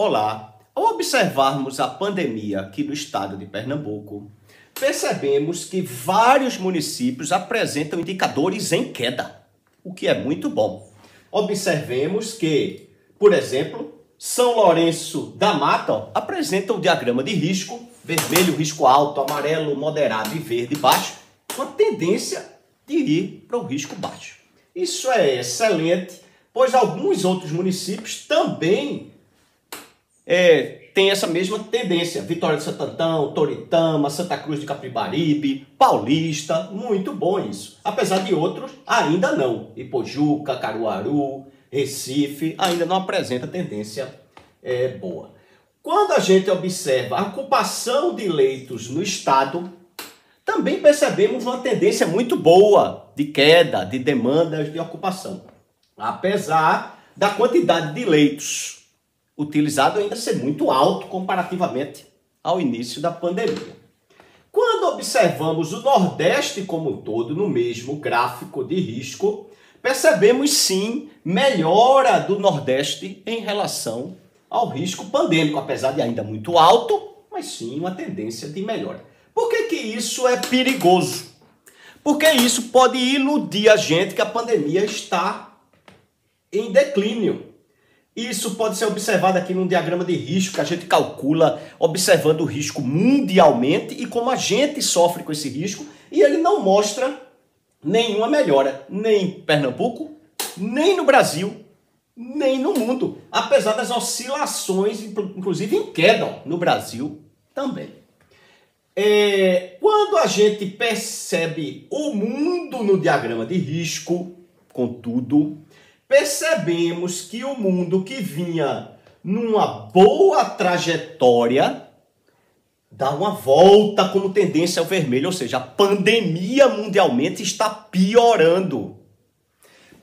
Olá! Ao observarmos a pandemia aqui no estado de Pernambuco, percebemos que vários municípios apresentam indicadores em queda, o que é muito bom. Observemos que, por exemplo, São Lourenço da Mata apresenta um diagrama de risco, vermelho, risco alto, amarelo, moderado e verde, baixo, com a tendência de ir para o risco baixo. Isso é excelente, pois alguns outros municípios também têm essa mesma tendência. Vitória de Santo Antão, Toritama, Santa Cruz de Capibaribe, Paulista, muito bom isso. Apesar de outros, ainda não. Ipojuca, Caruaru, Recife, ainda não apresenta tendência boa. Quando a gente observa a ocupação de leitos no estado, também percebemos uma tendência muito boa de queda de demandas de ocupação. Apesar da quantidade de leitos utilizado ainda ser muito alto comparativamente ao início da pandemia. Quando observamos o Nordeste como um todo no mesmo gráfico de risco, percebemos sim melhora do Nordeste em relação ao risco pandêmico, apesar de ainda muito alto, mas sim uma tendência de melhora. Por que isso é perigoso? Porque isso pode iludir a gente que a pandemia está em declínio. Isso pode ser observado aqui num diagrama de risco que a gente calcula observando o risco mundialmente e como a gente sofre com esse risco, e ele não mostra nenhuma melhora, nem em Pernambuco, nem no Brasil, nem no mundo, apesar das oscilações, inclusive em queda no Brasil também. Quando a gente percebe o mundo no diagrama de risco, contudo, percebemos que o mundo que vinha numa boa trajetória dá uma volta como tendência ao vermelho, ou seja, a pandemia mundialmente está piorando.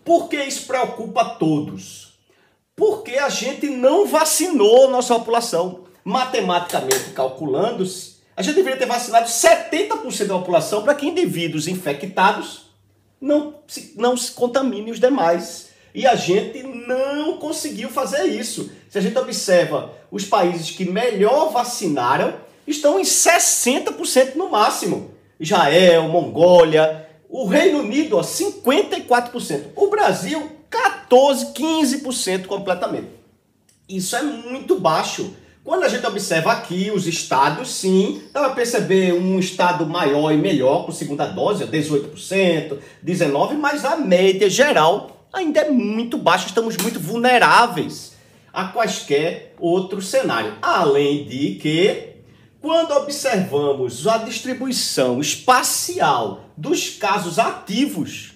Por que isso preocupa a todos? Porque a gente não vacinou nossa população. Matematicamente calculando-se, a gente deveria ter vacinado 70% da população para que indivíduos infectados não se contaminem os demais. E a gente não conseguiu fazer isso. Se a gente observa, os países que melhor vacinaram estão em 60% no máximo. Israel, Mongólia, o Reino Unido, 54%. O Brasil, 14%, 15% completamente. Isso é muito baixo. Quando a gente observa aqui os estados, sim, dá para perceber um estado maior e melhor com segunda dose, 18%, 19%, mas a média geral ainda é muito baixa, estamos muito vulneráveis a quaisquer outro cenário. Além de que, quando observamos a distribuição espacial dos casos ativos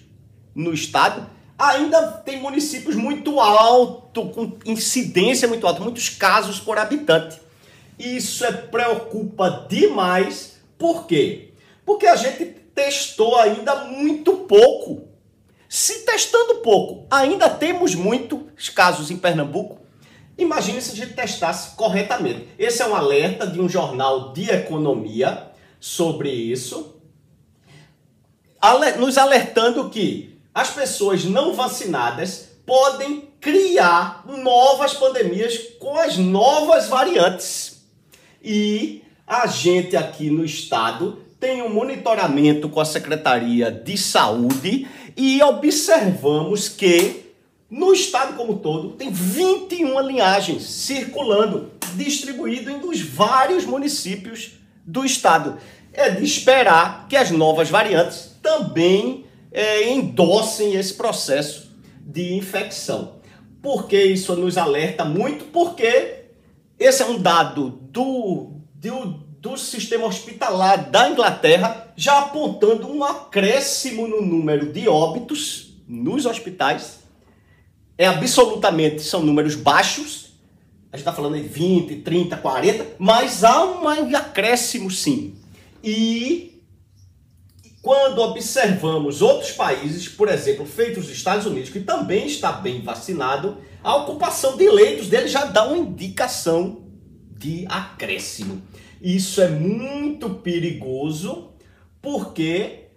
no estado, ainda tem municípios muito altos, com incidência muito alta, muitos casos por habitante. Isso preocupa demais. Por quê? Porque a gente testou ainda muito pouco. Se testando pouco, ainda temos muitos casos em Pernambuco, imagine se a gente testasse corretamente. Esse é um alerta de um jornal de economia sobre isso, nos alertando que as pessoas não vacinadas podem criar novas pandemias com as novas variantes. E a gente aqui no estado tem um monitoramento com a Secretaria de Saúde e observamos que no estado como um todo tem 21 linhagens circulando, distribuído em dos vários municípios do estado. É de esperar que as novas variantes também endossem esse processo de infecção. Por que isso nos alerta muito? Porque esse é um dado do sistema hospitalar da Inglaterra, já apontando um acréscimo no número de óbitos nos hospitais. Absolutamente, são números baixos, a gente está falando de 20, 30, 40, mas há um acréscimo sim. E quando observamos outros países, por exemplo, feitos os Estados Unidos, que também está bem vacinado, a ocupação de leitos dele já dá uma indicação de acréscimo. Isso é muito perigoso, porque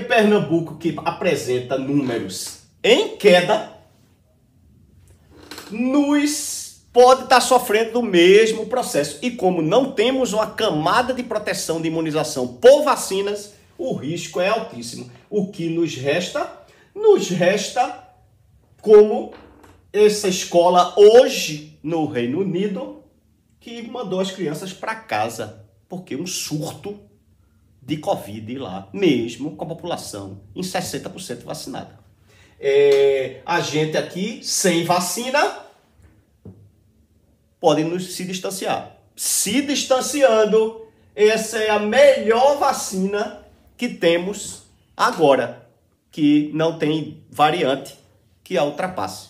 Pernambuco, que apresenta números em queda, nos pode estar sofrendo do mesmo processo. E como não temos uma camada de proteção de imunização por vacinas, o risco é altíssimo. O que nos resta? Nos resta como essa escola hoje no Reino Unido que mandou as crianças para casa, porque um surto de Covid lá, mesmo com a população em 60% vacinada. A gente aqui, sem vacina, pode se distanciar. Se distanciando, essa é a melhor vacina que temos agora, que não tem variante que a ultrapasse.